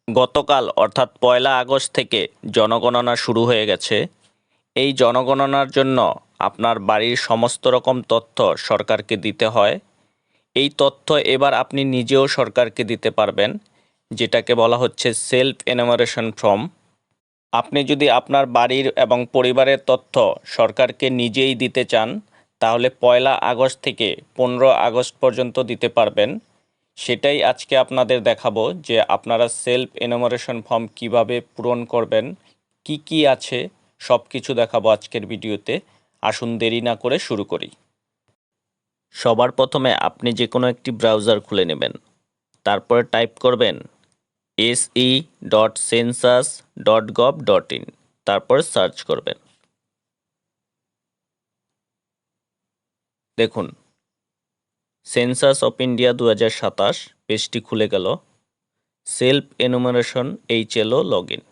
গতকাল অর্থাৎ ১লা আগস্ট থেকে জনগণনা শুরু হয়ে গেছে। এই জনগণনার জন্য আপনার বাড়ির সমস্ত রকম তথ্য সরকারকে দিতে হয়। এই তথ্য এবার আপনি নিজেও সরকারকে দিতে পারবেন, যেটাকে বলা হচ্ছে সেলফ এনুমারেশন ফর্ম। আপনি যদি আপনার বাড়ির এবং পরিবারের তথ্য সরকারকে নিজেই দিতে চান, তাহলে ১লা আগস্ট থেকে ১৫ আগস্ট পর্যন্ত দিতে পারবেন। সেটাই আজকে আপনাদের দেখাবো যে আপনারা সেলফ এনুমারেশন ফর্ম কিভাবে পূরণ করবেন, কি কি আছে সব কিছু দেখাবো আজকের ভিডিওতে। আসুন দেরি না করে শুরু করি। সবার প্রথমে আপনি যে কোনো একটি ব্রাউজার খুলে নেবেন, তারপরে টাইপ করবেন se.census.gov.in, তারপর সার্চ করবেন। দেখুন, সেন্সাস অফ ইন্ডিয়া ২০২৭ পেজটি খুলে গেল। Self enumeration HLO log in.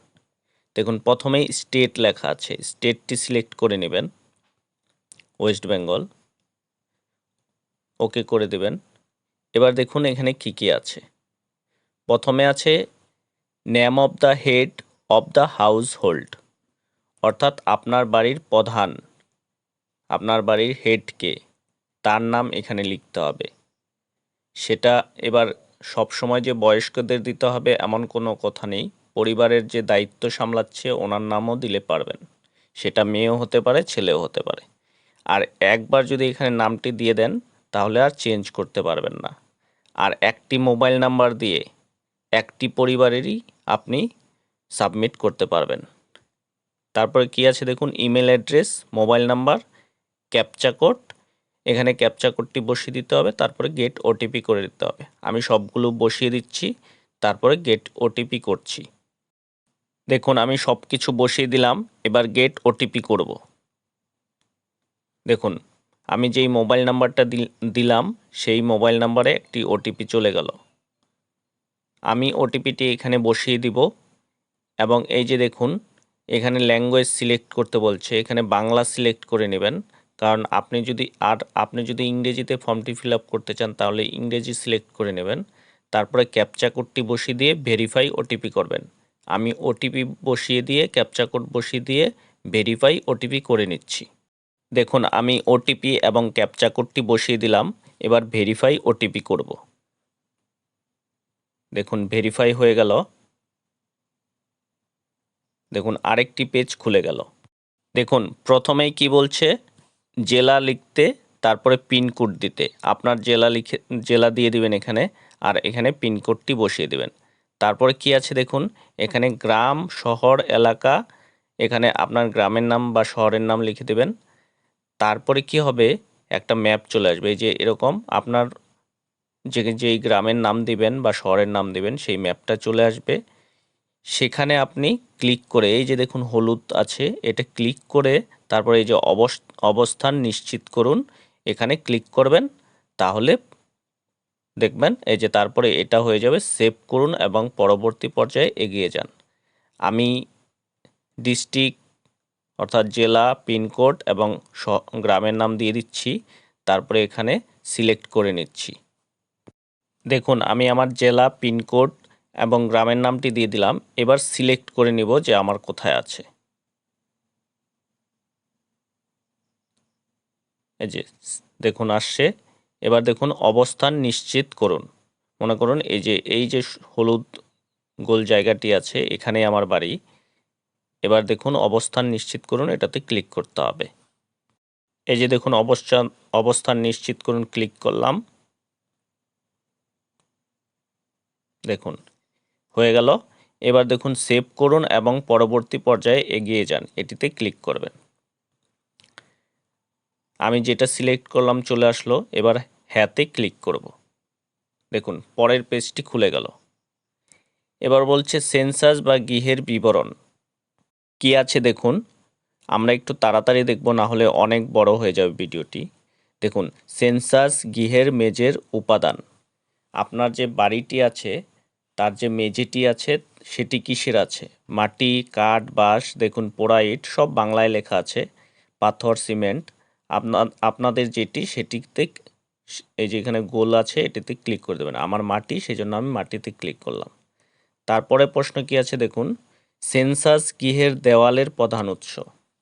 দেখুন, প্রথমেই স্টেট লেখা আছে, স্টেটটি সিলেক্ট করে নেবেন, ওয়েস্ট বেঙ্গল। ওকে করে দেবেন। এবার দেখুন এখানে কি কি আছে। প্রথমে আছে name of the head of the house hold, অর্থাৎ আপনার বাড়ির প্রধান, আপনার বাড়ির হেডকে, তার নাম এখানে লিখতে হবে। সেটা এবার সব সময় যে বয়স্কদের দিতে হবে এমন কোনো কথা নেই। পরিবারের যে দায়িত্ব সামলাচ্ছে ওনার নামও দিলে পারবেন। সেটা মেয়েও হতে পারে, ছেলেও হতে পারে। আর একবার যদি এখানে নামটি দিয়ে দেন তাহলে আর চেঞ্জ করতে পারবেন না। আর একটি মোবাইল নাম্বার দিয়ে একটি পরিবারেরই আপনি সাবমিট করতে পারবেন। তারপরে কি আছে দেখুন, email address, mobile number, captcha code. এখানে ক্যাপচা কোডটি বসিয়ে দিতে হবে, তারপরে গেট ওটিপি করে দিতে হবে। আমি সবগুলো বসিয়ে দিচ্ছি, তারপরে গেট ওটিপি করছি। দেখুন আমি সব কিছু বসিয়ে দিলাম, এবার গেট ওটিপি করব। দেখুন, আমি যেই মোবাইল নাম্বারটা দিলাম সেই মোবাইল নাম্বারে একটি ওটিপি চলে গেল। আমি ওটিপিটি এখানে বসিয়ে দিব এবং এই যে দেখুন এখানে ল্যাঙ্গুয়েজ সিলেক্ট করতে বলছে, এখানে বাংলা সিলেক্ট করে নেবেন। কারণ আপনি যদি ইংরেজিতে ফর্মটি ফিল আপ করতে চান তাহলে ইংরেজি সিলেক্ট করে নেবেন। তারপরে ক্যাপচা কোডটি বসিয়ে দিয়ে ভেরিফাই ওটিপি করবেন। আমি ওটিপি বসিয়ে দিয়ে ক্যাপচা কোড বসিয়ে দিয়ে ভেরিফাই ওটিপি করে নিচ্ছি। দেখুন আমি ওটিপি এবং ক্যাপচা কোডটি বসিয়ে দিলাম, এবার ভেরিফাই ওটিপি করব। দেখুন ভেরিফাই হয়ে গেল। দেখুন আরেকটি পেজ খুলে গেল। দেখুন প্রথমেই কি বলছে, জেলা লিখতে, তারপরে পিনকোড দিতে। আপনার জেলা দিয়ে দিবেন এখানে, আর এখানে পিনকোডটি বসিয়ে দিবেন। তারপরে কি আছে দেখুন, এখানে গ্রাম, শহর, এলাকা, এখানে আপনার গ্রামের নাম বা শহরের নাম লিখে দেবেন। তারপরে কি হবে, একটা ম্যাপ চলে আসবে, এই যে এরকম আপনার যেই গ্রামের নাম দিবেন বা শহরের নাম দিবেন সেই ম্যাপটা চলে আসবে। সেখানে আপনি ক্লিক করে, এই যে দেখুন হলুদ আছে, এটা ক্লিক করে তারপরে এই যে অবস্থান নিশ্চিত করুন, এখানে ক্লিক করবেন। তাহলে দেখবেন এই যে তারপরে এটা হয়ে যাবে, সেভ করুন এবং পরবর্তী পর্যায়ে এগিয়ে যান। আমি ডিস্ট্রিক্ট অর্থাৎ জেলা, পিনকোড এবং গ্রামের নাম দিয়ে দিচ্ছি, তারপরে এখানে সিলেক্ট করে নিচ্ছি। দেখুন আমি আমার জেলা, পিনকোড এবং গ্রামের নামটি দিয়ে দিলাম। এবার সিলেক্ট করে নিব যে আমার কোথায় আছে। এই যে দেখুন আসছে। এবার দেখুন অবস্থান নিশ্চিত করুন। মনে করুন এই যে হলুদ গোল জায়গাটি আছে, এখানে আমার বাড়ি। এবার দেখুন অবস্থান নিশ্চিত করুন, এটাতে ক্লিক করতে হবে। এই যে দেখুন অবস্থান নিশ্চিত করুন, ক্লিক করলাম। দেখুন হয়ে গেল। এবার দেখুন সেভ করুন এবং পরবর্তী পর্যায়ে এগিয়ে যান, এটিতে ক্লিক করবেন। আমি যেটা সিলেক্ট করলাম চলে আসলো, এবার হ্যাঁতে ক্লিক করব। দেখুন পরের পেজটি খুলে গেল। এবার বলছে সেন্সাস বা গৃহের বিবরণ কি আছে দেখুন। আমরা একটু তাড়াতাড়ি দেখব, না হলে অনেক বড় হয়ে যাবে ভিডিওটি। দেখুন সেন্সাস গৃহের মেঝের উপাদান। আপনার যে বাড়িটি আছে তার যে মেঝেটি আছে সেটি কিসের আছে, মাটি, কাঠ, বাঁশ, দেখুন পোড়া ইট, সব বাংলায় লেখা আছে, পাথর, সিমেন্ট। আপনাদের যেটি সেটিতে এই যে এখানে গোল আছে এটিতে ক্লিক করে দেবেন। আমার মাটি, সেই জন্য আমি মাটিতে ক্লিক করলাম। তারপরে প্রশ্ন কি আছে দেখুন, সেন্সাস গৃহের দেওয়ালের প্রধান উৎস।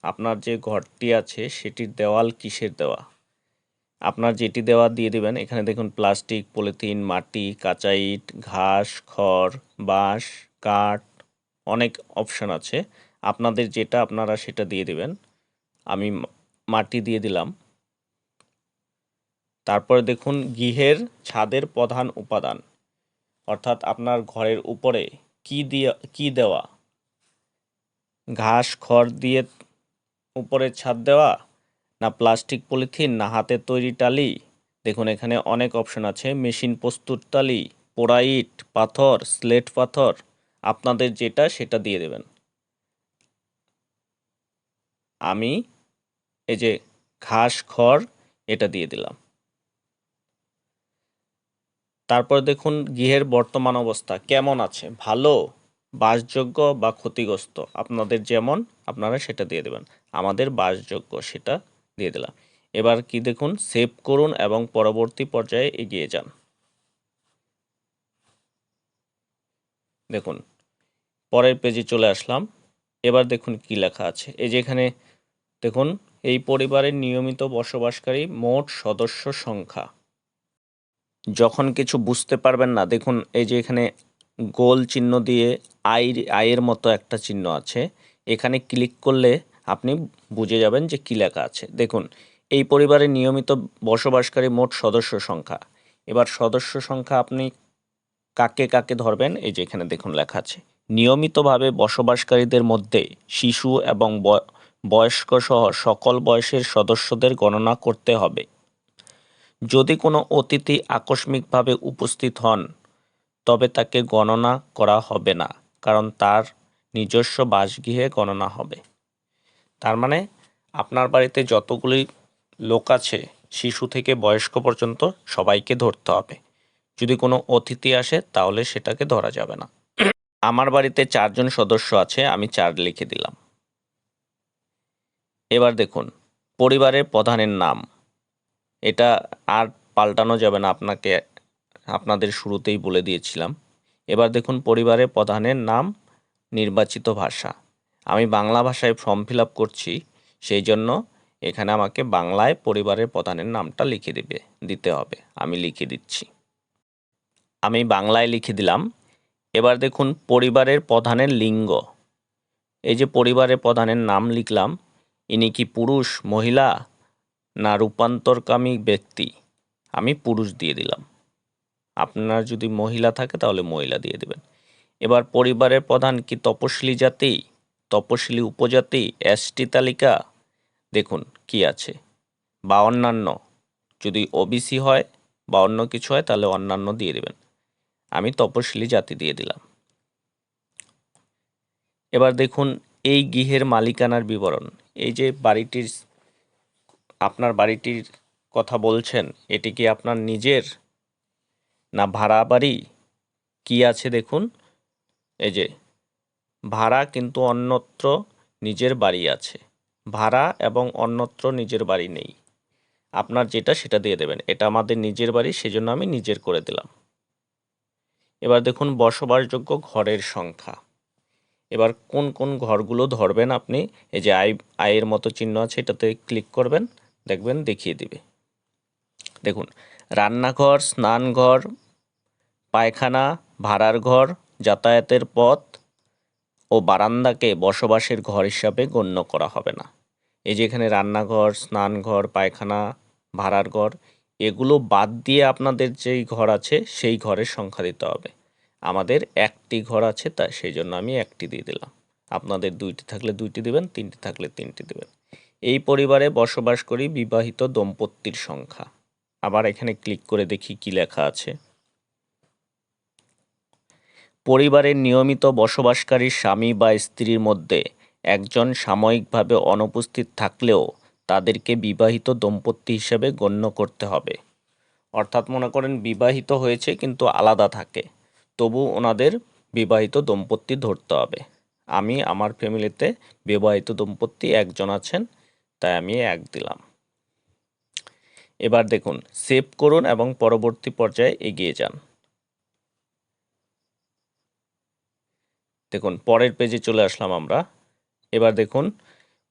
আপনার যে ঘরটি আছে সেটির দেওয়াল কিসের দেওয়া? আপনার যেটি দেওয়া দিয়ে দিবেন। এখানে দেখুন প্লাস্টিক, পলিথিন, মাটি, কাঁচা ইট, ঘাস, খড়, বাঁশ, কাঠ, অনেক অপশন আছে। আপনাদের যেটা আপনারা সেটা দিয়ে দিবেন। আমি মাটি দিয়ে দিলাম। তারপরে দেখুন গৃহের ছাদের প্রধান উপাদান, অর্থাৎ আপনার ঘরের উপরে কি দেওয়া? ঘাস খড় দিয়ে উপরে ছাদ দেওয়া, না প্লাস্টিক পলিথিন, না হাতের তৈরি টালি? দেখুন এখানে অনেক অপশন আছে, মেশিন প্রস্তুত টালি, পোড়া ইট, পাথর, স্লেট পাথর। আপনাদের যেটা সেটা দিয়ে দেবেন। আমি এই যে ঘাস খড় এটা দিয়ে দিলাম। তারপর দেখুন গৃহের বর্তমান অবস্থা কেমন আছে, ভালো, বাসযোগ্য বা ক্ষতিগ্রস্ত? আপনাদের যেমন আপনারা সেটা দিয়ে দেবেন। আমাদের বাসযোগ্য, সেটা দিয়ে দিলাম। এবার কি দেখুন, সেভ করুন এবং পরবর্তী পর্যায়ে এগিয়ে যান। দেখুন পরের পেজে চলে আসলাম। এবার দেখুন কি লেখা আছে। এই যে এখানে দেখুন, এই পরিবারের নিয়মিত বসবাসকারী মোট সদস্য সংখ্যা। যখন কিছু বুঝতে পারবেন না, দেখুন এই যে এখানে গোল চিহ্ন দিয়ে আয়ের মতো একটা চিহ্ন আছে। এখানে ক্লিক করলে আপনি বুঝে যাবেন যে কী লেখা আছে। দেখুন এই পরিবারে নিয়মিত বসবাসকারী মোট সদস্য সংখ্যা। এবার সদস্য সংখ্যা আপনি কাকে কাকে ধরবেন, এই যে এখানে দেখুন লেখা আছে, নিয়মিতভাবে বসবাসকারীদের মধ্যে শিশু এবং বয়স্ক সহ সকল বয়সের সদস্যদের গণনা করতে হবে। যদি কোনো অতিথি আকস্মিকভাবে উপস্থিত হন তবে তাকে গণনা করা হবে না, কারণ তার নিজস্ব বাসগৃহে গণনা হবে। তার মানে আপনার বাড়িতে যতগুলি লোক আছে, শিশু থেকে বয়স্ক পর্যন্ত সবাইকে ধরতে হবে। যদি কোনো অতিথি আসে তাহলে সেটাকে ধরা যাবে না। আমার বাড়িতে 4 জন সদস্য আছে, আমি 4 লিখে দিলাম। এবার দেখুন পরিবারের প্রধানের নাম, এটা আর পাল্টানো যাবে না, আপনাদের শুরুতেই বলে দিয়েছিলাম। এবার দেখুন পরিবারের প্রধানের নাম, নির্বাচিত ভাষা। আমি বাংলা ভাষায় ফর্ম ফিল আপ করছি, সেই জন্য এখানে আমাকে বাংলায় পরিবারের প্রধানের নামটা দিতে হবে। আমি লিখে দিচ্ছি। আমি বাংলায় লিখে দিলাম। এবার দেখুন পরিবারের প্রধানের লিঙ্গ। এই যে পরিবারের প্রধানের নাম লিখলাম, ইনি কি পুরুষ, মহিলা, না রূপান্তরকামী ব্যক্তি? আমি পুরুষ দিয়ে দিলাম। আপনার যদি মহিলা থাকে তাহলে মহিলা দিয়ে দেবেন। এবার পরিবারের প্রধান কি তপশিলি জাতি, তপশিলি উপজাতি, এসটি তালিকা? দেখুন কি আছে, বা অন্যান্য। যদি ওবিসি হয় বা অন্য কিছু হয় তাহলে অন্যান্য দিয়ে দেবেন। আমি তপশিলি জাতি দিয়ে দিলাম। এবার দেখুন এই গৃহের মালিকানার বিবরণ। এই যে আপনার বাড়িটির কথা বলছেন, এটি কি আপনার নিজের, না ভাড়া বাড়ি? কি আছে দেখুন, এই যে ভাড়া কিন্তু অন্যত্র নিজের বাড়ি আছে, ভাড়া এবং অন্যত্র নিজের বাড়ি নেই। আপনার যেটা সেটা দিয়ে দেবেন। এটা আমাদের নিজের বাড়ি, সেজন্য আমি নিজের করে দিলাম। এবার দেখুন বসবাসযোগ্য ঘরের সংখ্যা। এবার কোন কোন ঘরগুলো ধরবেন আপনি, এই যে আয়ের মতো চিহ্ন আছে এটাতে ক্লিক করবেন, দেখবেন দেখিয়ে দিবে। দেখুন রান্নাঘর, স্নানঘর, পায়খানা, ভাড়ার ঘর, যাতায়াতের পথ ও বারান্দাকে বসবাসের ঘর হিসাবে গণ্য করা হবে না। এই যে এখানে রান্নাঘর, স্নানঘর, পায়খানা, ভাড়ার ঘর, এগুলো বাদ দিয়ে আপনাদের যেই ঘর আছে সেই ঘরের সংখ্যা দিতে হবে। আমাদের একটি ঘর আছে, তাই সেই জন্য আমি একটি দিয়ে দিলাম। আপনাদের 2টি থাকলে 2টি দিবেন, 3টি থাকলে 3টি দিবেন। এই পরিবারে বসবাস করি বিবাহিত দম্পতির সংখ্যা। আবার এখানে ক্লিক করে দেখি কি লেখা আছে। পরিবারের নিয়মিত বসবাসকারী স্বামী বা স্ত্রীর মধ্যে একজন সাময়িকভাবে অনুপস্থিত থাকলেও তাদেরকে বিবাহিত দম্পতি হিসেবে গণ্য করতে হবে। অর্থাৎ মনে করেন বিবাহিত হয়েছে কিন্তু আলাদা থাকে, তবু ওনাদের বিবাহিত দম্পতি ধরতে হবে। আমি আমার ফ্যামিলিতে বিবাহিত দম্পতি একজন আছেন, তাই আমি 1 দিলাম। এবার দেখুন সেভ করুন এবং পরবর্তী পর্যায়ে এগিয়ে যান। দেখুন পরের পেজে চলে আসলাম আমরা। এবার দেখুন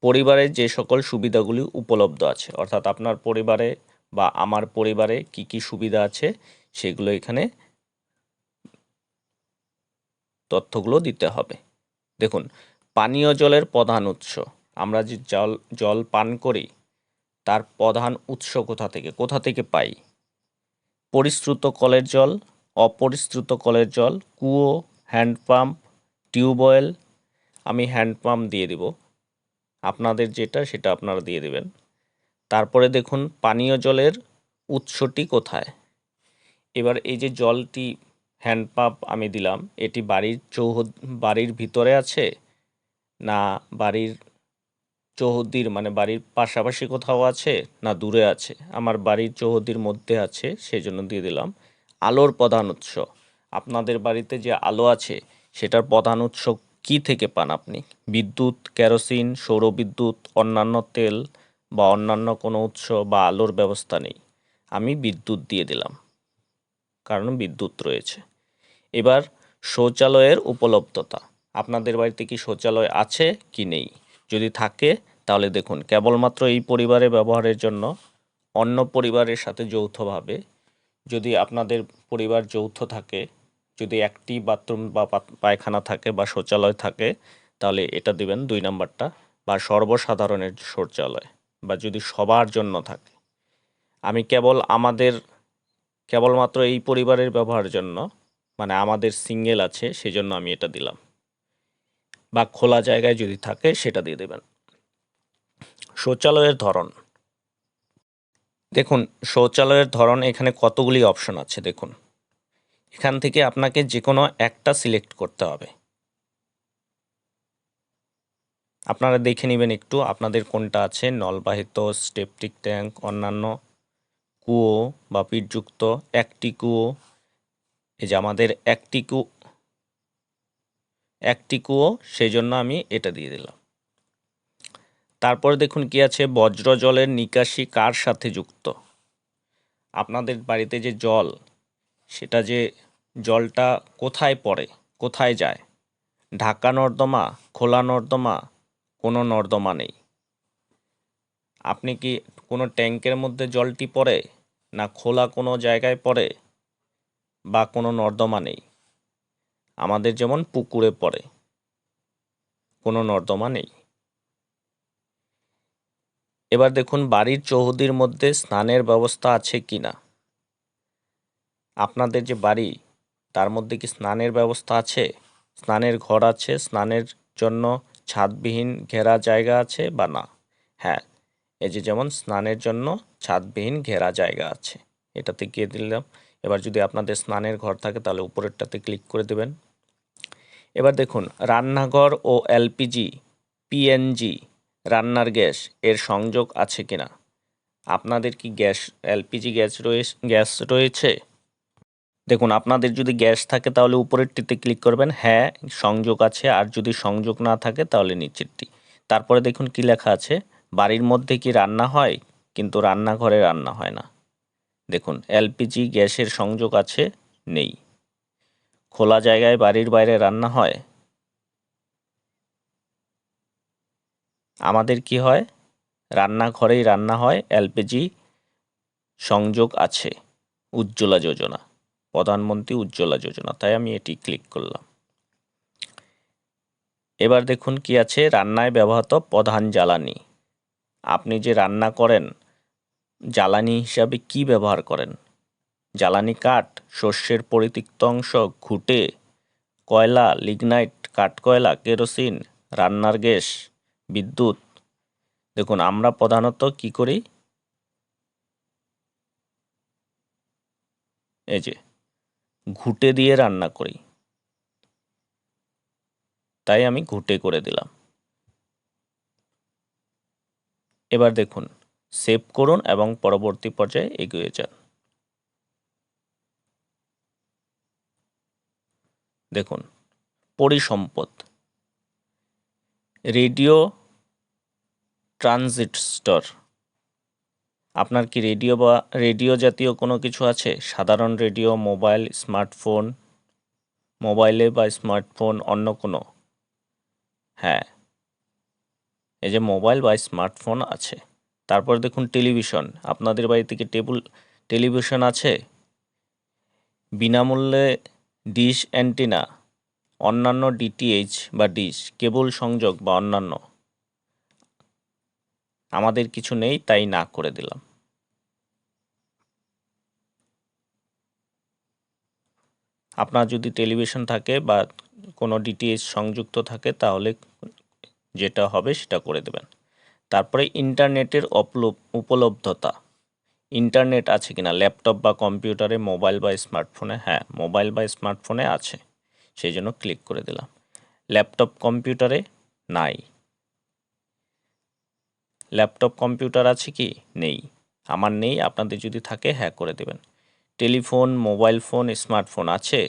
পরিবারের যে সকল সুবিধাগুলি উপলব্ধ আছে, অর্থাৎ আপনার পরিবারে বা আমার পরিবারে কি কি সুবিধা আছে সেগুলো এখানে তথ্যগুলো দিতে হবে। দেখুন পানীয় জলের প্রধান উৎস, আমরা যে জল পান করি তার প্রধান উৎস কোথা থেকে পাই? পরিশ্রুত কলের জল, অপরিশ্রুত কলের জল, কুয়ো, হ্যান্ডপাম্প, টিউবওয়েল। আমি হ্যান্ডপাম্প দিয়ে দিব, আপনাদের যেটা সেটা আপনারা দিয়ে দেবেন। তারপরে দেখুন পানীয় জলের উৎসটি কোথায়। এবার এই যে জলটি হ্যান্ডপাম্প আমি দিলাম, এটি বাড়ির ভিতরে আছে না বাড়ির চৌহদ্দির মানে বাড়ির পাশাপাশি কোথাও আছে না দূরে আছে? আমার বাড়ির চৌহদ্দির মধ্যে আছে, সেজন্য দিয়ে দিলাম। আলোর প্রধান উৎস, আপনাদের বাড়িতে যে আলো আছে সেটার প্রধান উৎস কি থেকে পান আপনি? বিদ্যুৎ, কেরোসিন, সৌরবিদ্যুৎ, অন্যান্য তেল বা অন্যান্য কোনো উৎস বা আলোর ব্যবস্থা নেই, আমি বিদ্যুৎ দিয়ে দিলাম কারণ বিদ্যুৎ রয়েছে। এবার শৌচালয়ের উপলব্ধতা, আপনাদের বাড়িতে কি শৌচালয় আছে কি নেই? যদি থাকে তাহলে দেখুন কেবলমাত্র এই পরিবারে ব্যবহারের জন্য, অন্য পরিবারের সাথে যৌথভাবে, যদি আপনাদের পরিবার যৌথ থাকে, যদি একটি বাথরুম বা পায়খানা থাকে বা শৌচালয় থাকে তাহলে এটা দিবেন 2 নাম্বারটা, বা সর্বসাধারণের শৌচালয়, বা যদি সবার জন্য থাকে। আমি কেবলমাত্র এই পরিবারের ব্যবহারের জন্য, মানে আমাদের সিঙ্গেল আছে সেজন্য আমি এটা দিলাম, বা খোলা জায়গায় যদি থাকে সেটা দিয়ে দেবেন। শৌচালয়ের ধরন, দেখুন শৌচালয়ের ধরন এখানে কতগুলি অপশন আছে। দেখুন এখান থেকে আপনাকে যে কোনো একটা সিলেক্ট করতে হবে। আপনারা দেখে নেবেন একটু আপনাদের কোনটা আছে, নলবাহিত, সেপটিক ট্যাঙ্ক, অন্যান্য, কুয়ো বা পিটযুক্ত, একটি কুয়ো। এই যে আমাদের একটি কুয়ো, সেই জন্য আমি এটা দিয়ে দিলাম। তারপরে দেখুন কি আছে, বজ্র জলের নিকাশি কার সাথে যুক্ত? আপনাদের বাড়িতে যে জল, সেটা যে জলটা কোথায় পড়ে, কোথায় যায়? ঢাকা নর্দমা, খোলা নর্দমা, কোনো নর্দমা নেই। আপনি কি কোনো ট্যাঙ্কের মধ্যে জলটি পড়ে, না খোলা কোনো জায়গায় পড়ে, বা কোনো নর্দমা নেই? আমাদের যেমন পুকুরে পড়ে, কোনো নর্দমা নেই। এবার দেখুন বাড়ির চৌহদ্দির মধ্যে স্নানের ব্যবস্থা আছে কি না। আপনাদের যে বাড়ি তার মধ্যে কি স্নানের ব্যবস্থা আছে? স্নানের ঘর আছে, স্নানের জন্য ছাদবিহীন ঘেরা জায়গা আছে বা না? হ্যাঁ, এই যে যেমন স্নানের জন্য ছাদবিহীন ঘেরা জায়গা আছে, এটাতে গিয়ে দিলাম। এবার যদি আপনাদের স্নানের ঘর থাকে তাহলে উপরেরটাতে ক্লিক করে দেবেন। এবার দেখুন রান্নাঘর ও এলপিজি, পিএনজি, রান্নার গ্যাস এর সংযোগ আছে কিনা। আপনাদের কি এলপিজি গ্যাস রয়েছে? দেখুন আপনাদের যদি গ্যাস থাকে তাহলে উপরেরটিতে ক্লিক করবেন, হ্যাঁ সংযোগ আছে, আর যদি সংযোগ না থাকে তাহলে নিচেরটি। তারপরে দেখুন কি লেখা আছে, বাড়ির মধ্যে কি রান্না হয় কিন্তু রান্নাঘরে রান্না হয় না। দেখুন এলপিজি গ্যাসের সংযোগ আছে, নেই। খোলা জায়গায় বাড়ির বাইরে রান্না হয়। আমাদের কি হয়, রান্নাঘরেই রান্না হয়, এলপিজি সংযোগ আছে, উজ্জ্বলা যোজনা, প্রধানমন্ত্রী উজ্জ্বলা যোজনা, তাই আমি এটি ক্লিক করলাম। এবার দেখুন কি আছে, রান্নায় ব্যবহৃত প্রধান জ্বালানি। আপনি যে রান্না করেন জ্বালানি হিসাবে কি ব্যবহার করেন? জ্বালানি কাঠ, শস্যের পরিত্যক্ত অংশ, ঘুঁটে, কয়লা, লিগনাইট, কাঠকয়লা, কেরোসিন, রান্নার গ্যাস, বিদ্যুৎ। দেখুন আমরা প্রধানত কি করি, এই যে ঘুঁটে দিয়ে রান্না করি, তাই আমি ঘুঁটে করে দিলাম। এবার দেখুন সেভ করুন এবং পরবর্তী পর্যায়ে এগিয়ে যান। দেখুন পরিসম্পদ, রেডিও ট্রানজিস্টর। আপনার কি রেডিও জাতীয় কোনো কিছু আছে? সাধারণ রেডিও, মোবাইল, স্মার্টফোন, মোবাইলে বা স্মার্টফোন অন্য কোনো, হ্যাঁ এই যে মোবাইল বা স্মার্টফোন আছে। তারপর দেখুন টেলিভিশন, আপনাদের বাড়ি থেকে টেলিভিশন আছে? বিনামূল্যে ডিশ অ্যান্টেনা, অন্যান্য ডিটিএইচ বা ডিশ, কেবল সংযোগ বা অন্যান্য, আমাদের কিছু নেই তাই না করে দিলাম। আপনার যদি টেলিভিশন থাকে বা কোনো ডিটিএইচ সংযুক্ত থাকে তাহলে যেটা হবে সেটা করে দেবেন। তারপরে ইন্টারনেটের উপলব্ধতা, ইন্টারনেট আছে কিনা ল্যাপটপ বা কম্পিউটারে, মোবাইল বা স্মার্টফোনে, হ্যাঁ মোবাইল বা স্মার্টফোনে আছে, সেই জন্য ক্লিক করে দিলাম। ল্যাপটপ কম্পিউটারে নাই। ল্যাপটপ কম্পিউটার আছে কি? নেই। আমার নেই, আপনাদের যদি থাকে হ্যাঁ করে দেবেন। টেলিফোন, মোবাইল ফোন, স্মার্টফোন আছে?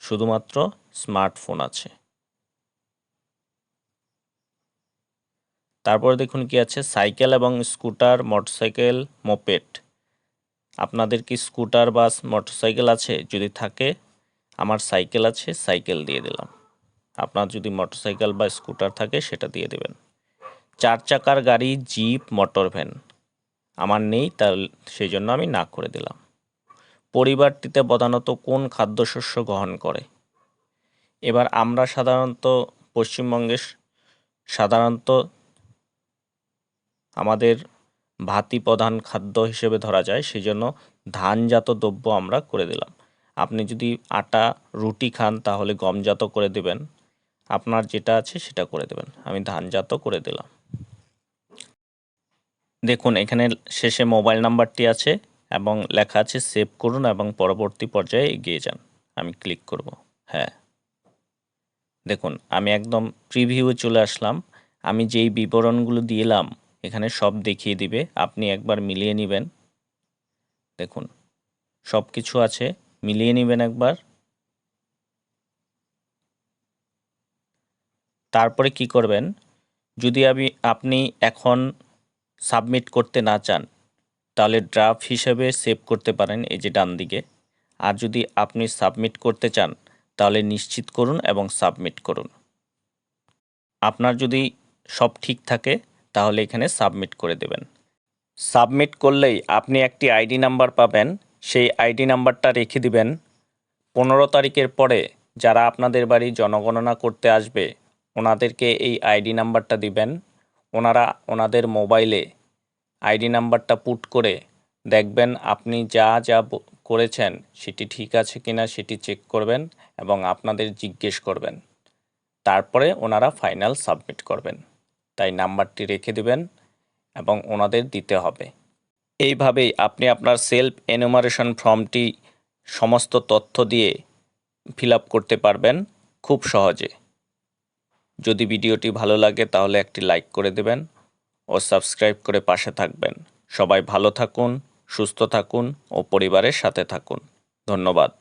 শুধুমাত্র স্মার্টফোন আছে। তারপরে দেখুন কি আছে, সাইকেল এবং স্কুটার, মোটরসাইকেল, মোপেড, আপনাদের কি স্কুটার বা মোটরসাইকেল আছে? যদি থাকে, আমার সাইকেল আছে, সাইকেল দিয়ে দিলাম। আপনার যদি মোটরসাইকেল বা স্কুটার থাকে সেটা দিয়ে দেবেন। 4 চাকার গাড়ি, জিপ, মোটর ভ্যান, আমার নেই, তাহলে সেই জন্য আমি না করে দিলাম। পরিবারটিতে প্রধানত কোন খাদ্যশস্য গ্রহণ করে? এবার আমরা সাধারণত পশ্চিমবঙ্গে সাধারণত আমাদের ভাতই প্রধান খাদ্য হিসেবে ধরা যায়, সেই জন্য ধানজাত দ্রব্য আমরা করে দিলাম। আপনি যদি আটা রুটি খান তাহলে গমজাত করে দেবেন, আপনার যেটা আছে সেটা করে দেবেন। আমি ধানজাত করে দিলাম। দেখুন এখানে শেষে মোবাইল নাম্বারটি আছে এবং লেখা আছে সেভ করুন এবং পরবর্তী পর্যায়ে এগিয়ে যান। আমি ক্লিক করব। হ্যাঁ, দেখুন আমি একদম প্রিভিউয়ে চলে আসলাম। আমি যেই বিবরণগুলো দিলাম এখানে সব দেখিয়ে দিবে, আপনি একবার মিলিয়ে নেবেন। দেখুন সব কিছু আছে, মিলিয়ে নেবেন একবার। তারপরে কি করবেন, যদি আপনি এখন সাবমিট করতে না চান তাহলে ড্রাফট হিসেবে সেভ করতে পারেন এই যে ডান দিকে। আর যদি আপনি সাবমিট করতে চান তাহলে নিশ্চিত করুন এবং সাবমিট করুন। আপনার যদি সব ঠিক থাকে তাহলে এখানে সাবমিট করে দেবেন। সাবমিট করলেই আপনি একটি আইডি নাম্বার পাবেন, সেই আইডি নাম্বারটা রেখে দিবেন। 15 তারিখের পরে যারা আপনাদের বাড়ি জনগণনা করতে আসবে ওনাদেরকে এই আইডি নাম্বারটা দিবেন। ওনারা ওনাদের মোবাইলে আইডি নাম্বারটা পুট করে দেখবেন আপনি যা যা করেছেন সেটি ঠিক আছে কিনা সেটি চেক করবেন এবং আপনাদের জিজ্ঞেস করবেন। তারপরে ওনারা ফাইনাল সাবমিট করবেন। তাই নাম্বারটি রেখে দিবেন এবং ওনাদের দিতে হবে। এইভাবেই আপনি আপনার সেলফ এনুমারেশন ফর্মটি সমস্ত তথ্য দিয়ে ফিল আপ করতে পারবেন খুব সহজে। যদি ভিডিওটি ভালো লাগে তাহলে একটি লাইক করে দেবেন ও সাবস্ক্রাইব করে পাশে থাকবেন। সবাই ভালো থাকুন, সুস্থ থাকুন ও পরিবারের সাথে থাকুন। ধন্যবাদ।